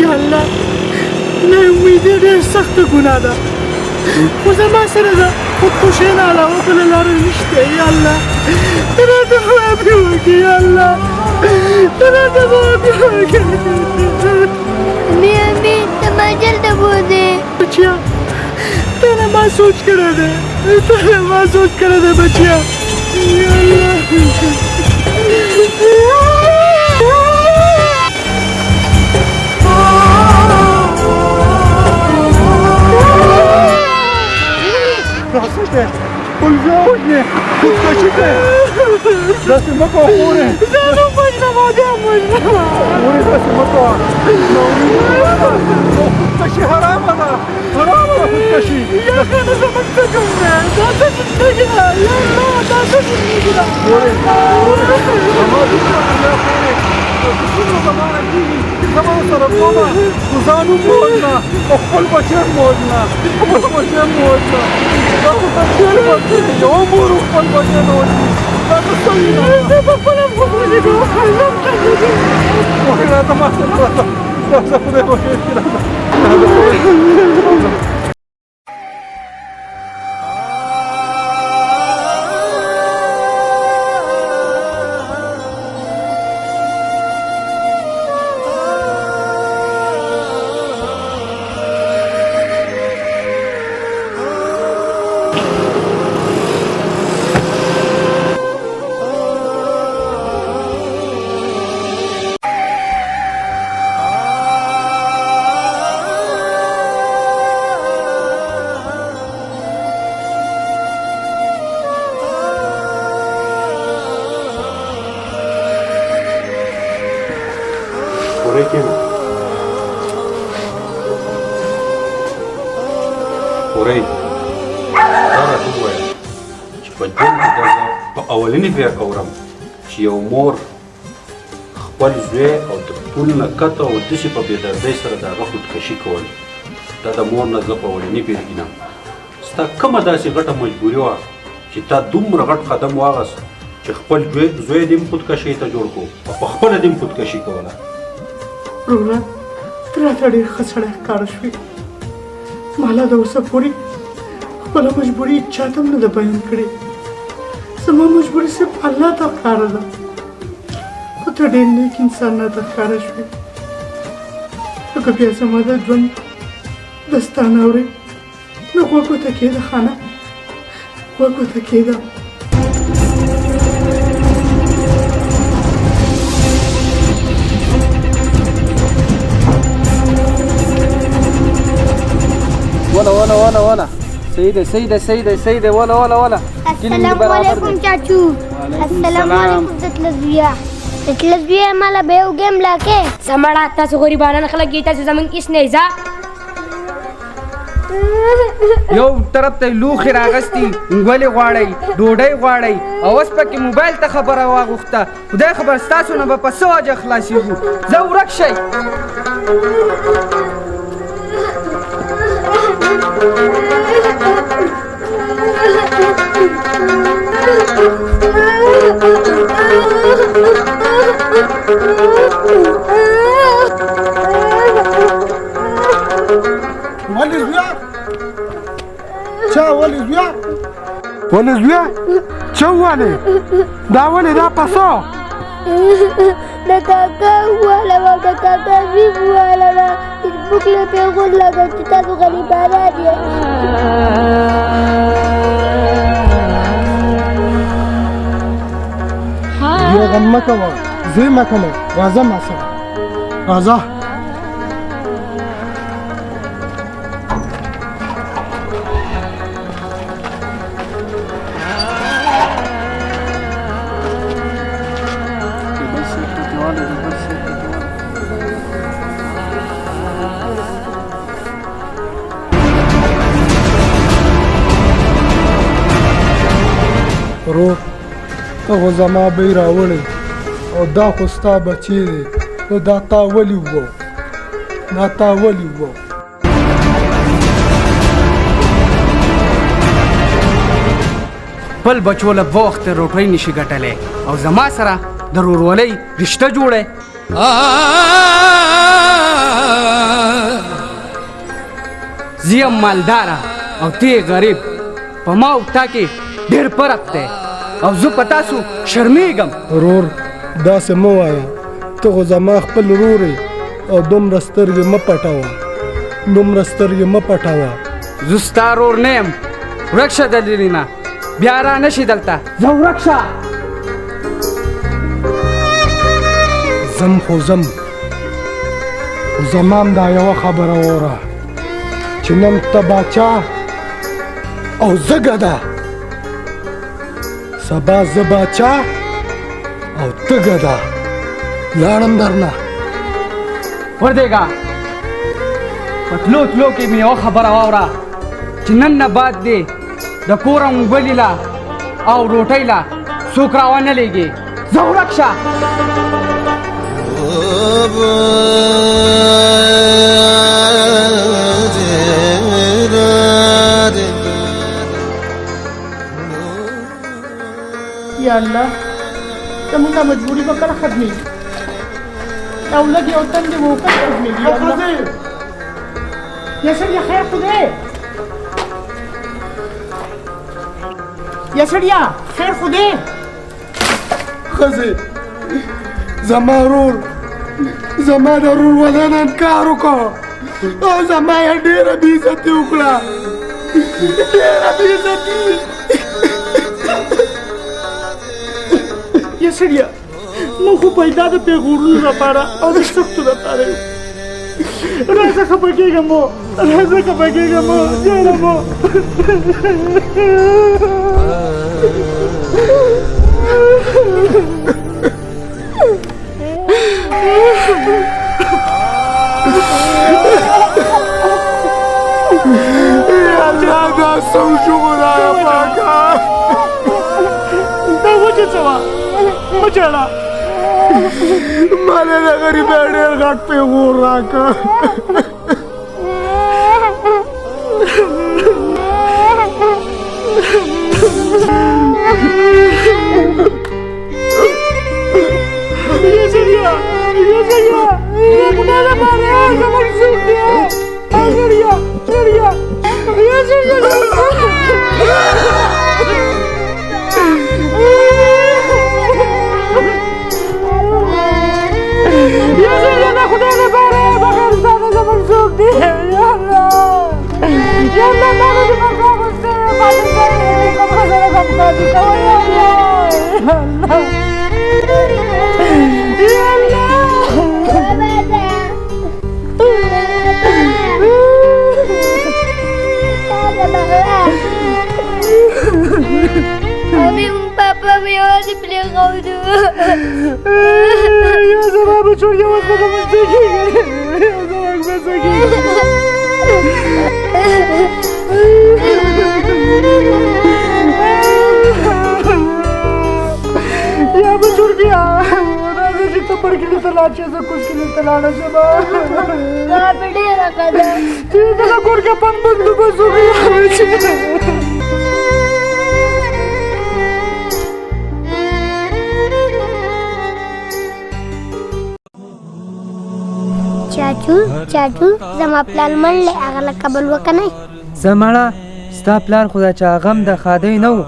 یا الله نا امیدي ډېر سخته ګناه ده خو زما سره د خودکشۍ نه علاوه بله لاره نشته یا الله ته راته معافي وکړې یا الله ته راته معافي وکړې امي ته ما جلده بوځې بچیا تا نه ما سوچ کړی دی تا نه ما سوچ کړی دی بچیا یا الله راځه ته ولګه وځه خودکشي کوي داسې مه کوه خورې ځان ووژنم او بیا هم وژنم خورې داسې مه کوه خودکشي حرامه ده حرامه ده خودکشي یا کنه زموږ څه کوم دی دا څه زندګي ده یا الله دا څه زندګي ده خورې زما دومره الله خورې څومره زمانه کېږي زما سره کومه خو ځان هم مه وژنه او خپل بچیان مه وژنه خپل بچیان مه وژنه دا خو تقدیر ورکړي یوه مور خپل بچیان وژني دا څه سوي ده زه به خپله هم خودکشي کوم خورې راځه ما سره راځه راځه خدای په خیر کښې راځه خورۍ دا راته ووایه چې په ژوند کې دا زه په اولني ځای اورم چې یو مور خپل زوی او د پل نه کته او داسې په بېدردۍ سره د هغه خودکشي کول دا د مور نه زه په اولني پېر وینم ستا کومه داسې غټه مجبوري وه چې تا دومره غټ قدم واغست چې خپل زوی دې هم خودکشۍ ته جوړ کړو او په خپله دې هم خودکشي کوله وروره ته راته ډېر ښه سړی ښکاره شوې ما لا د اوسه پورې خپله مجبوري چاته هم نه ده بیان کړې زما مجبوري صرف الله ته ښکاره ده خو ته ډېر نیک انسان راته ښکاره شوې لکه بیا زما د ژوند دستانه اورې نو غوږ ورته کښېږده خانه غوږ ورته کښېږده ولا سيدة ولا السلام علیکم چاچو السلام علیکم دتلزویا دتلزویا مالا به یو ګیم لاکې سمړه تاسو غریبانه خلک یې تاسو زمون کیس نه ځه یو طرف ته لوخي راغستي غولې غواړي ډوډۍ غواړي او اوس پکې موبایل ته خبره واغوخته خدای خبر ستاسو نه به په څه وجه خلاصېږو زه ورک شئ ولې زویا چا ولې زویا چا ولې دا ولې دا پسو د کاکا والا و د کاکا زیب والا و فیسبوک له پیغور لګا چې تاسو غریبانان یې بیا غم مه کوه زه یې مه کوم راځه ما سره راځه ورور ته خو زما بی راوړی او دا خو ستا بچی دی نو دا تا ولې ووه خپل بچو له وخت روټۍ نشي ګټلی او زما سره د ورورولۍ رشته جوړی زیم مالداره او تی غریب په ما او تا کې ډېر فرق دی او زه په تاسو شرمېږم. ورور داسې مه وایه، ته خو زما خپل ورور یې او دومره سترګې مه پټوه، دومره سترګې مه پټوه. زه ستا ورور نه یم، ورک شه دلې نه، بیا را نه شي دلته، زه ورک شه. زم خو زم، خو زما هم دا یوه خبره واوره چې نن ته باچا او زه ګدا، سبا زه باچا او ته ګدا. لاړم درنه. وردېږه په تلو تلو کې مې یوه خبره واوره چې نن نه بعد دې د کوره موبلي له او روټۍ له څوک راونه لېږي، زه ورک شه. یا الله زموږ دا مجبوري به کله ختمېږي؟ دا اولاد یو تن دی و کله ختمېږي؟ یا الله یا سړیا خیر خو دی؟ یا سړیا خیر خو دی؟ ښځې زما ورور، زما د ورور واده نه انکار وکړ او زما یې ډېره بېعزتي وکړه، ډېره بېعزتي. یا سړیا موږ خو پیدا د پیغورونو لپاره او د سختو لپاره یو. راځه خفه کېږه مو، راځه خفه کېږه مو، جانه مو. الله دا څه وشو خدایه پاکه؟ دا وجه څه وه؟ مه ژاړه. ما نه د غریبۍ ډېر غټ پیغور راکړ. یا سړیا یا سړیا خدای لپاره زموږ څوک دی؟ سړیا سړیا یا سړیا یا سړیا د خدای لپاره بغیر ستا نه زموږ څوک دی؟ یا الله یا الله ما به دې مکه غوښتې ما دې کوم خبره کوم کاري کوه یا الله یا الله Mami, un papa me va a desplegar. یا زما بچو یوازې به زموږ څه کېږي، یا زموږ به څه کېږي؟ یا بچور بیا راځه چې ته پر کلي ته لاړ شې، زه کوز کلي ته لاړه شم. دا په ډېره ښه ده. چې زه د کور کې پن بندوبست وکړم. چاچو زما پلار مړ دی، هغه له قبر وکنئ. زه مړه ستا پلار خو دا چې هغه هم د ښادۍ نه و.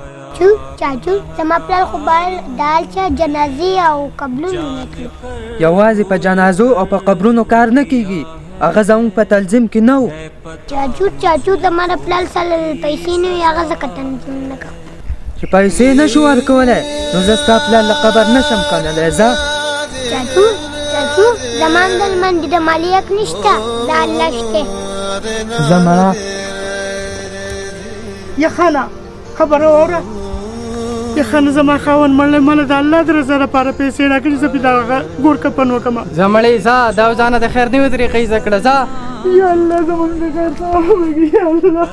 چاچو زما پلار خو باید د هر چا جنازې او قبرونو نه تلو. یوازې په جنازو او په قبرونو کار نه کېږي، هغه زموږ په تنظیم کې نه و. چاچو زما د پلار سره پیسې نه وي، هغه ځکه تنظیم نه کوم. چې پیسې نه شو ورکولی نو زه ستا پلار له قبر نه شم کړلی. ځه چاچو زما د لمانځه د مالي حق نشته، د الله شته. زه مړه یا خانه خبره واوره، یا خانه زما خاوند مړ دی، مله د الله د رضا لپاره پیسې راکړي، زه پې د هغه ګور کفن وکړم. زه مړې ځه، دا ځانه د خیر نوې طریقې زده کړه. ځه یا الله زموږ د خیر ثواب وکړي یا الله.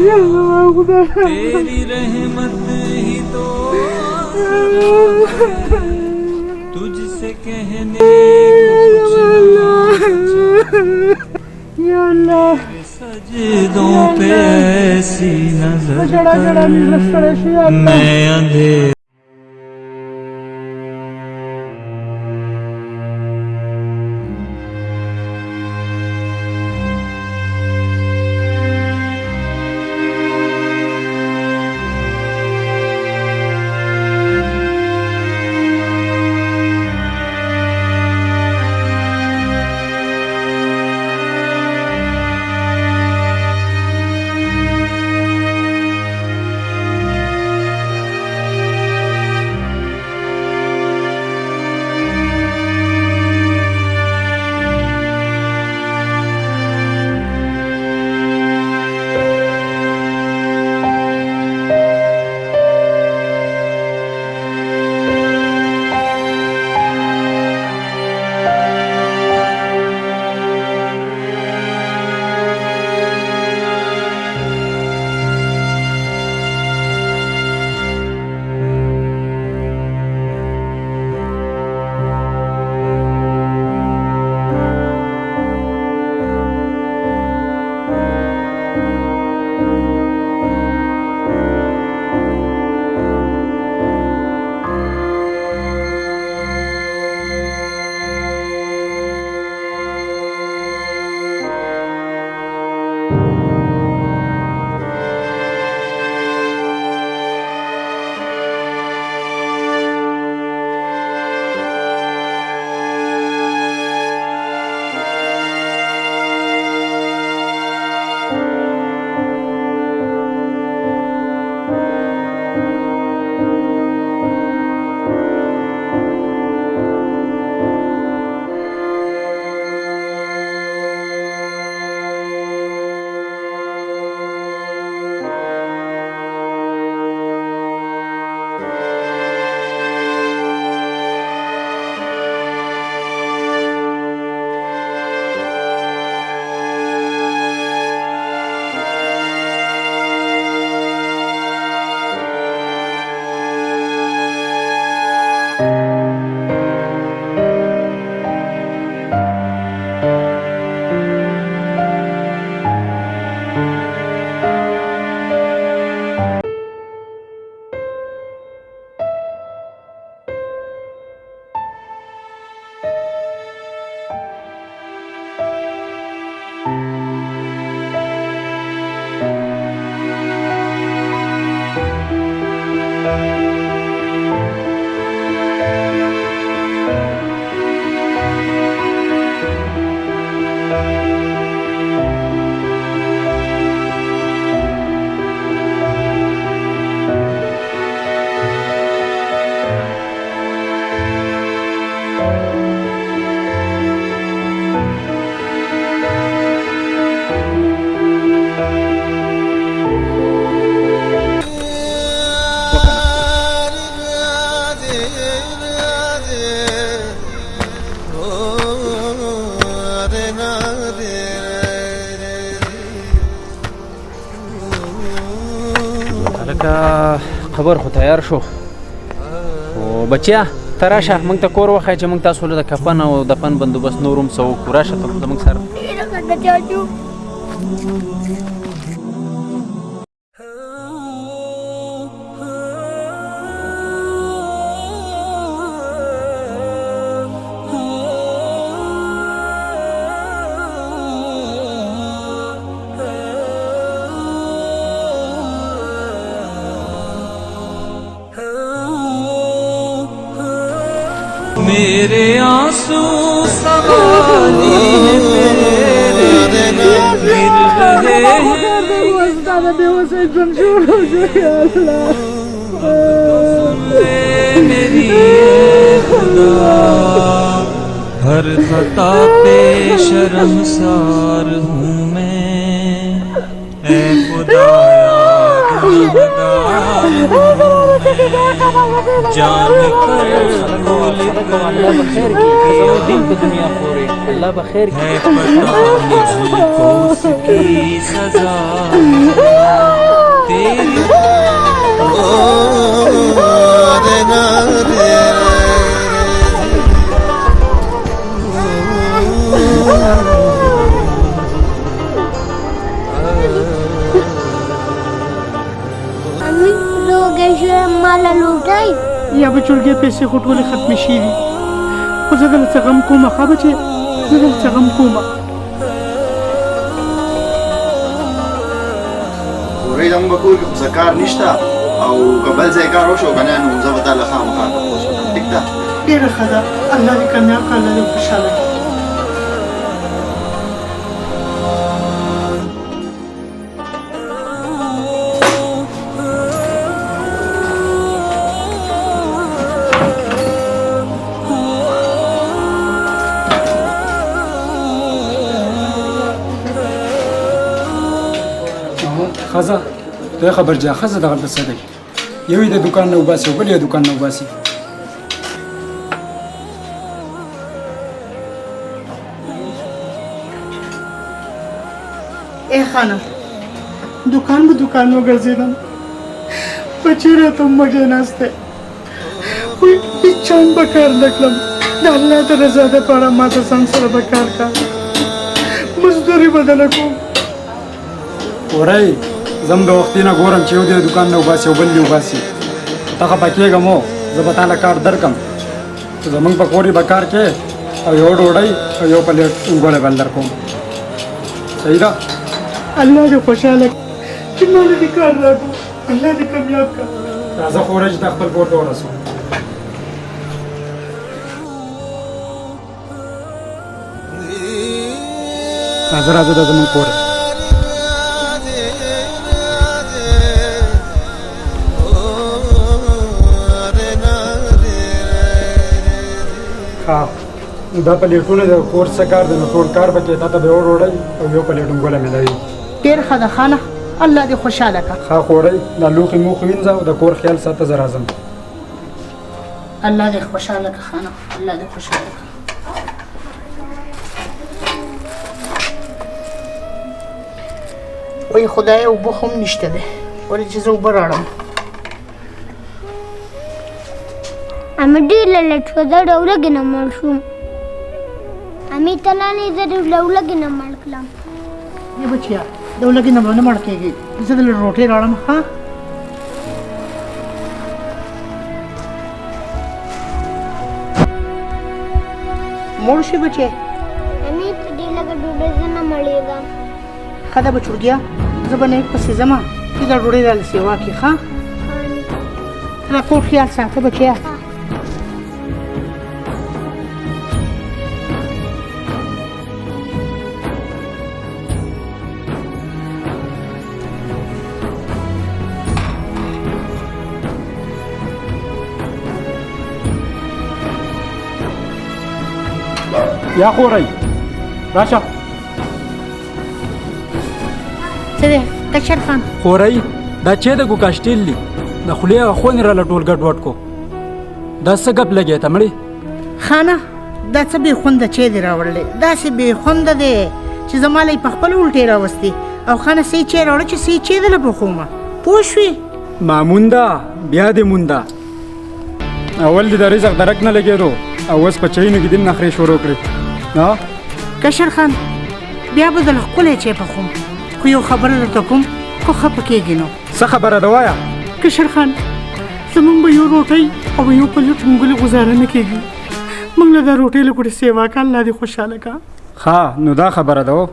یا زما خدای तेरी रहमत ही तो तुझसे कहने या अल्लाह सजदों पे ऐसी नजर कर मैं अंधेरे خبر خو تیار شو او بچیا ته راشه موږ ته کور وښایه چې موږ تاسو له د کفن او دفن بندوبست نور هم څه وکړو راشه ته زموږ سره ډېره ښه ده چاچو. मेरे आंसू सवाली है मेरे गिर रहे हैं मेरी खुदा हर खता पे शर्मसार हूँ मैं ऐ खुदाया जान कर भूल दुनिया पूरे अल्लाह बखैर है पता मुझको उसकी सजा तेरी مالا لوټای یا به چرګې پیسې خو ټولې ختمې شوي دي خو زه دلته غم کومه ښه بچې زه دلته غم کومه ورې زموږ په کور کې خو څه کار نشته او که بل ځای کار وشو که نه نو زه به تا له خامخا تپوس وکړم ټیک ده ډېره ښه ده الله دې کامیاب کړه الله دې خوشحاله کړي خزه ته خبر جا خزه دغه څه دی یو د دکان نه وباسي بل یې دکان نه وباسي ای خانه دکان به دکان وګرځېدم بچې راته مګې ناسته خو هېڅ چند به کار نه کړم د الله د رضا دپاره ما ته ځان سره به کار کا مزدوري به دله کوم ورای زم د وختي نه ګورم چې یو د دکان نه وباسي او بل یې وباسي ته خفه کېږم او زه به تاله کار درکم زمونږ په کور یې به کار کې او یو ډوډۍ او یو پلیټ اوږولی به در کوم صحیح ده الله دې خوشحاله کړي چې ما له دې کار راکړو الله دې کامیاب کړه راځه خو ورځ ته خپل کور ته ورسو راځه راځه دا زمونږ کور دی دا پلیټونه د کور څه کار دی نو ټول کار پکې تا ته به یو ډوډۍ او یو پلیټ انګوله میلاوي ډېره ښه ده خانه الله دې خوشحاله کړه ښه خوړی دا لوښي موښي وینځه او د کور خیال ساته زه راځم الله دې خوشحاله کړه خانه الله دې خوشحاله کړه وای خدای اوبه هم نشته دی ولې چې زه اوبه راوړم আমি ډېره لټ شوه دا ډولګې نه مړ شوم امي تلانې زه ډولګې نه مړ کړم ای بچیا دولګې نه به نه مړ کېږي زه دلته روټۍ راوړم ښه مړ شي بچی امي په دې لږه ډوډۍ زه نه مړېږم ښه ده بچوړګیا زه به نیک پسې ځمه چې دا ډوډۍ راله سیوا کړي ښه دا کور خیال ساته بچیا یا خورئ راشه څه دی کشر خان خورئ دا چې د ګوکاشټیل دی د خولې هغه خونې راله ټول ګډوډ کو دا څه ګپ لګی ته مړې خانه دا څه بې خونده چای دی راوړلی داسې بې خونده دی چې زما له یې په خپله الټې راوستې او خانه صحیح چای راوړه چې صحیح چای دله پخومه پوه شوې مامونده بیا دې مونده اول دې د رزق درک نه لګېدو او اوس په چاینو کې دې نخرې شروع کړې نه کشر خان بیا به دله ښکلی چای پخوم خو یو خبره درته کوم خو خفه کېږي نو څه خبره ده وایه کشر خان زمونږ به یو روټۍ او یو پلیټ مونګلې گزاره نه کېږي موږ له دا روټۍ له ګوډې سیوا که الله دې خوشحاله که ښه نو دا خبره ده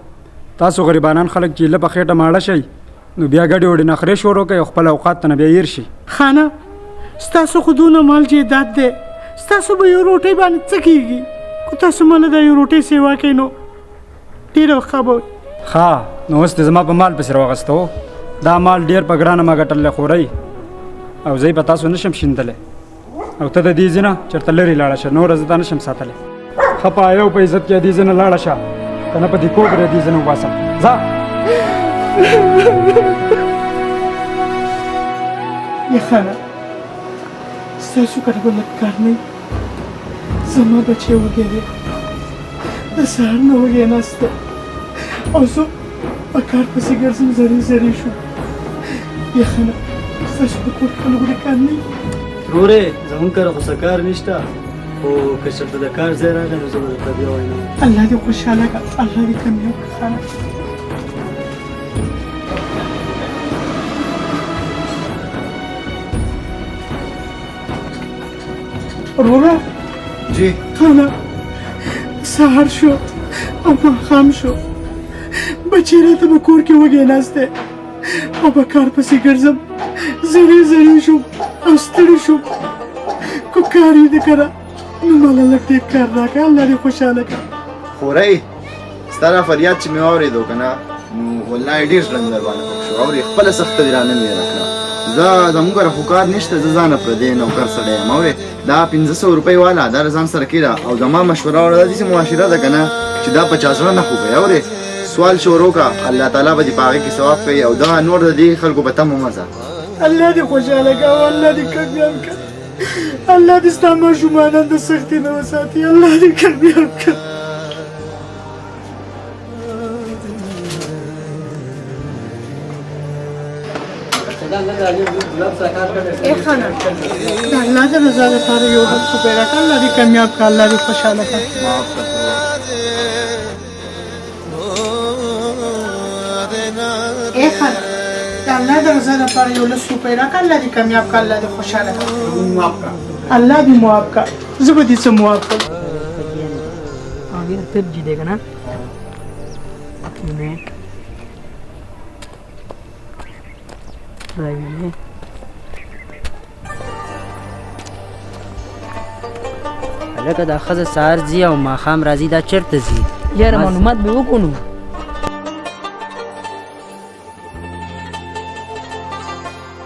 تاسو غریبانان خلک چې له په خېټه ماړه شئ نو بیا ګډې وډې نخرې شروع کوي او خپل اوقات ته نه بیا هیر شي خانه ستاسو خو دونه مال جایداد دی ستاسو به یو روټۍ باندې څه کېږي خو تاسو ماله دا یو روټۍ سیوا کوئ نو ډېره ښه به ښه نو اوس دې زما په مال پسې راواغسته دا مال ډېر په ګرانه ما ګټلی خورئ او زه په تاسو نشم شیندلی او ته د دې ځینه چېرته لرې لاړه شه نوره زه دا نشم ساتلی ښه په آیا او په عزت کې دې ځینه لاړه شه که نه په دې کوب دې ځینه وباسم ځه یا خانه ستاسو کره به لږ کار نه زما بچی وږی دی د سهار نه وږی ناست دی او زه په کار پسې ګرځم زری زری شو یا خانه ستاسو په کور کې لږ کار نه ورورې زمونږ کره خو څه کار نشته خو که چېرته د کار ځای راغی نو زه به درته بیا وایم الله دې خوشحاله کړه الله دې کامیاب کړه خانه وروره جی خانه سهار شو او ماښام شو بچی راته په کور کې وږی ناست دی او په کار پسې ګرځم زری زری شوم او ستړی شوم کو کار یې نه کړه نو ماله لږ ډېر کار راکړه الله دې خوشحاله کړه خورئ ستا دا فریاد چې مې واورېدو که نه نو والله ډېر زړه مې درباندې خوښ شو اورې خپله سخته دې رانه مېره کړه زه زموږ کره خو کار نشته زه ځانه پردی نوکر سړی یم اورې دا 1500 روپۍ والا دا ځان سره کېږه او زما مشوره وړه دا داسې معاشره ده که نه چې دا 50 زړه نه خوږی اورې سوال شروع که الله تعالی به دې په هغې کې ثواب کوي او دا نور د دې خلکو په تمه مه ځه الله دې خوشحاله کړه او الله دې کامیاب کړه الله دې ستا ماشومانان د سختي نه وساتي الله دې کامیاب کړه ای خانه د الله د رضا لپاره یو بل څه پیدا کړه الله دې کامیاب کړه الله دې خوشحاله کړه ای خانه د الله د رضا لپاره یو لس روپۍ راکړه الله دې کامیاب کړه الله دې خوشحاله کړه الله دې معاف کړه زه به دې څه معاف کړم फिर जी देगा ना هلکه دا ښځه سهار ځي او ماښام راځي دا چېرته ځي یاره معلومات به وکړو نو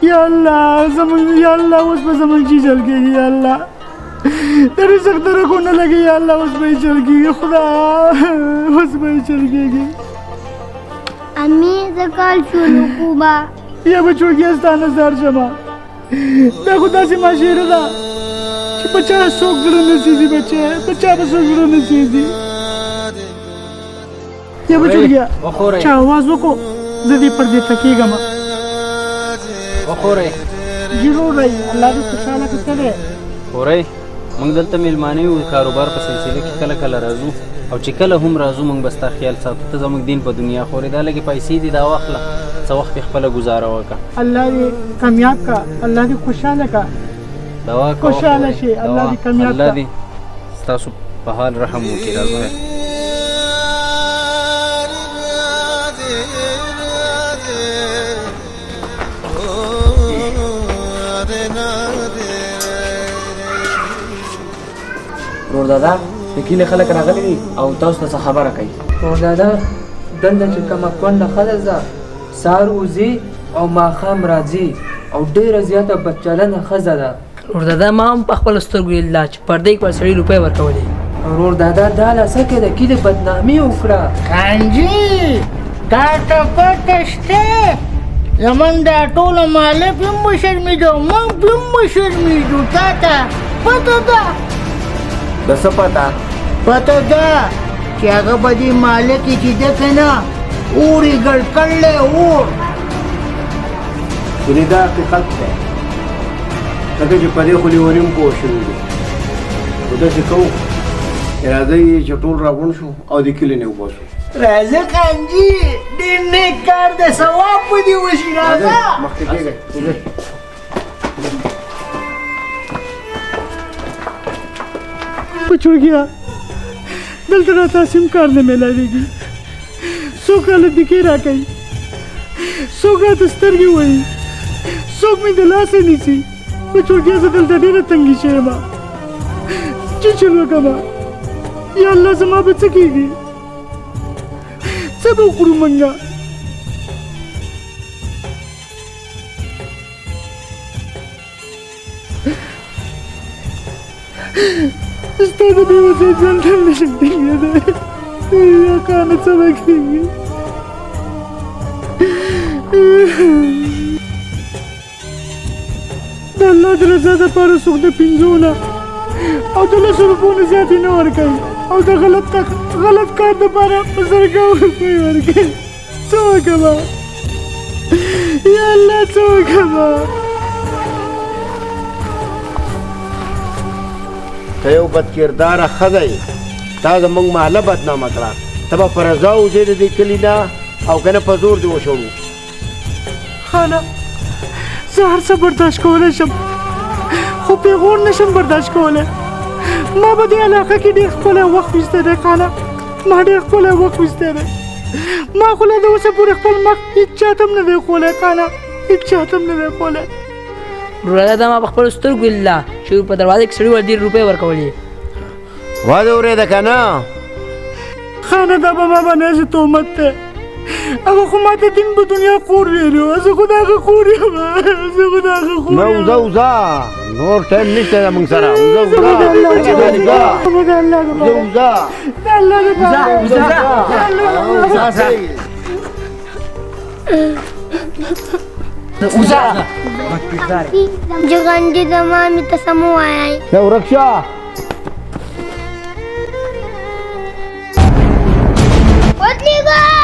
یا الله زمونږ یا الله اوس به زمونږ جیجل کېږي یا الله د رزق درکو نه لګي یا الله اوس به یې چل کېږي خدا اوس به یې چل کېږي امی زه کال شروع کومه یا بچو کې ستا نظر شمه دا خو داسې معاشره ده چې په چا څوک زړه نه سېځي بچی په چا به څوک زړه نه سېځي یا بچو کې چا آواز وکړو زه دې پردې ته کېږم وخورئ ضرور رہی الله دې خوشحاله کړي څه دی خورئ موږ دلته میلمانه یو کاروبار په سلسله کې کله کله راځو او چې کله هم راځو موږ به ستا خیال ساتو ته زموږ دین په دنیا خورې دا لږې پیسې دي دا واخله څه وخت یې خپله ګزاره وکړه الله دې کامیاب کړه الله دې خوشحاله کړه دوا خوشحاله شي الله دې کامیاب الله کړه دې ستاسو په حال رحم وکړي راځئ ورور دادا د کلي خلک راغلي دي او تاسو ته څه خبره کوي ورور دادا دنده چې کومه کونډه ښځه ده سهار وځي او ماښام راځي او ډېره زیاته بدچلنه ښځه ده ورور دادا ما هم په خپلو سترګو لیدله چې پردې کې ورسړي روپۍ ورکولې ورور دادا دا لاسه کې د کلي بدنامي وکړه. خانجي تا ته پته شته زمونږ دا ټوله مالک هم وشرمېدو موږ هم وشرمېدو تا ته پته ده د څه پته پته ده چې هغه به دې مالک یې چې ده که نه اور یې ګډ کړلی اور ګنې دا حقیقت دی ځکه چې په دې خو لیوني هم پوه شوي دي خو داسې کوو راځئ چې ټول راغونډ شو او د کلي نه وباسو راځه خانجي ډېر نیک کار دی ثواب به دې وشي راځه مخکې کېږئ بچوړګیا دلته راته سیم کار نه میلاویږي څوک راله دکې راکوي څوک راته سترګې وایي څوک مې د لاسه نیسي بچوړګیا زه دلته ډېره تنګي شوې یم چې چل وکړم یا الله زما به څه کېږي څه به وکړو موږ ستا د بېوسۍ ژوند ټول نشم ټینګېدی یا کانه څه به کېږي د الله د رضا دپاره څوک د 5 نه او د 100 روپو نه زیاتې نه ورکوي او د غلط کار دپاره په 100 روپۍ ورکوي څه وکړمه یا الله څه وکړمه ته یو بدکرداره ښځه یې تا زموږ محله بدنامه کړه ته به په رضا اوسې د دې کلي نه او که نه په زور دې وشړو خانه زه هر څه برداشت کولی شم خو پیغور نشم برداشت کولی ما په دې علاقه کې ډېر ښکلی وخت ویستی دی خانه ما ډېر ښکلی وخت ویستی دی ما خو لا د اوسه پورې خپل مخ هېڅ چاته هم نه دی ښولی خانه هېڅ چاته هم نه دی ښولی وروره دا ما په خپلو سترګو لیدله چې په دروازه کې سړي ور 1.5 روپۍ ورکولې واده اورېده که نه خانه دا به ما باندې هسې تهمت دی هغه خو ما ته دین په دنیا خور ویلو زه خو د هغه خور یم زه خو د هغه خور نه وځه وځه نور ټایم نشته زموږ سره وځه جغندي زمان می ته سم وایي ته ورک شه ودلېږئ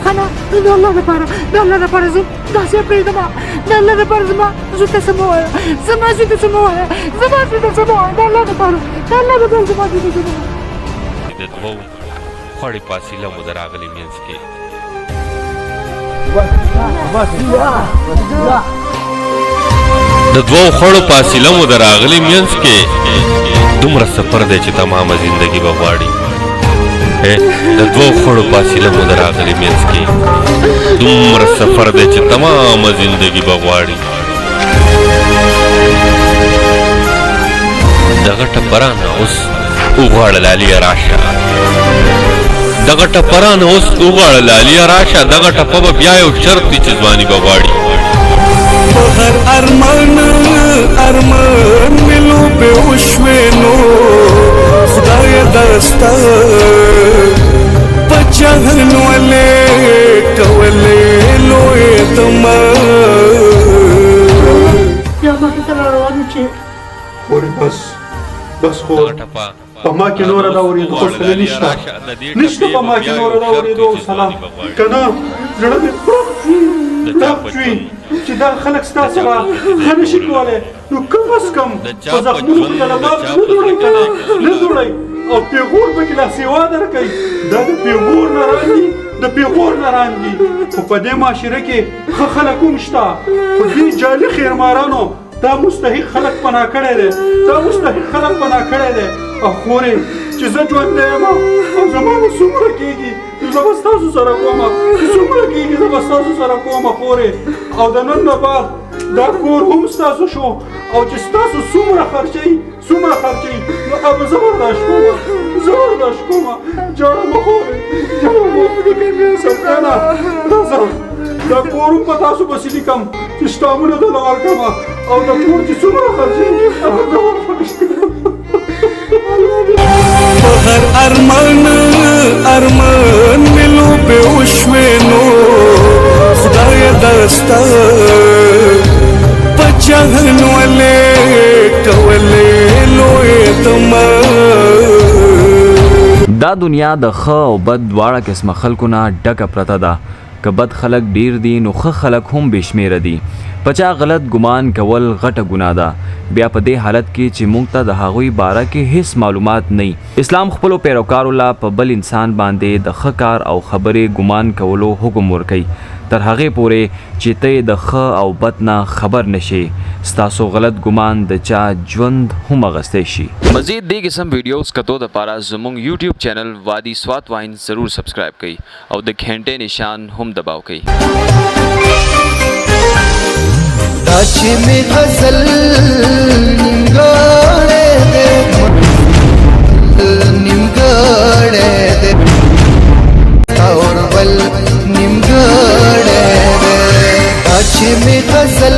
خانه د الله دپاره زه داسې پرېږدم د الله دپاره زما زوی ته څه مه وایه زما زوی ته څه مه وایه د الله دپاره زما زوی ته څه مه وایه د دوو خوړې فاصله مو د راغلي منځ کې د دوو خوړو فاصله مو د راغلي منځ کې دومره سفر دی چې تمامه زندگی به غواړي د دوو خوړو فاصله مو د راغلي منځ کې دومره سفر دی چې تمامه زندگی به غواړي دغه ټپرانه اوس وغواړه عالیه راشه دغه ټپرانه اوس وغواړه عالیه راشه دغه ټپه به بیا یو شرط دی چې ځواني به غواړي په هر ارمان ملو به وشوې نو خدای دستا پچهن ولې کولې لوی تما یا مخې ته را روان چې خورې بس خو په ما کې نوره د اورېدو حوصله نشته په ما کې نوره د اورېدو حوصله که نه زړه مې تپ شوي چې دا خلک ستا سره ښه نشي کولی نو کم از کم په زخمونو کې د لباب نه دوړئ که نه دوړئ او پیغور پکې لا سیوا درکوي دا د پیغور نه راندي د پیغور نه راندي خو په دې معاشره کې ښه خلک هم شته خو دې جالي خیرمارانو دا مستحق خلک پناه کړی دی او خورې چې زه ژوندی یم او زما به څومره کېږي زه به ستاسو سره کومه خورې او د نن نه بعد دا کور هم ستاسو شو او چې ستاسو څومره خرچوي نو هغه زه برداشت کومه جاړه مه خورې سبقانه راځه دا کور هم په تاسو پسې لیکم چې شتامونه دله ورکړم او د کور چې څومره خرچېږي هغه زه ورکړم. په هر ارمان ملو په وشوې نو خدای دستا په جهان ولې کولې لوی تما. دا دنیا د ښه او بد دواړه قسمه خلکو نه ډکه پرته ده. که بد خلک ډیر دي نو ښه خلک هم بې شمیره دي. په چا غلط ګمان کول غټه ګناه ده، بیا په دې حالت کې چې موږ ته د هغوی باره کې هیڅ معلومات نه. اسلام خپلو پیروکارو له په بل انسان باندې د ښه کار او خبرې ګمان کولو حکم ورکوي تر هغې پورې چې ته د ښه او بد نه خبر نشې. ستاسو غلط ګمان د چا ژوند هم اغستی شي. مزید دې قسم ویډیوز کتو دپاره زموږ یوټیوب چینل وادي سوات واین ضرور سبسکرایب کړئ او د گھنټې نشان هم دباو کړئ. دا چې می غزل نیمګړی دی نیمګړی دی اور بل نیمګړی دی دا چې می غزل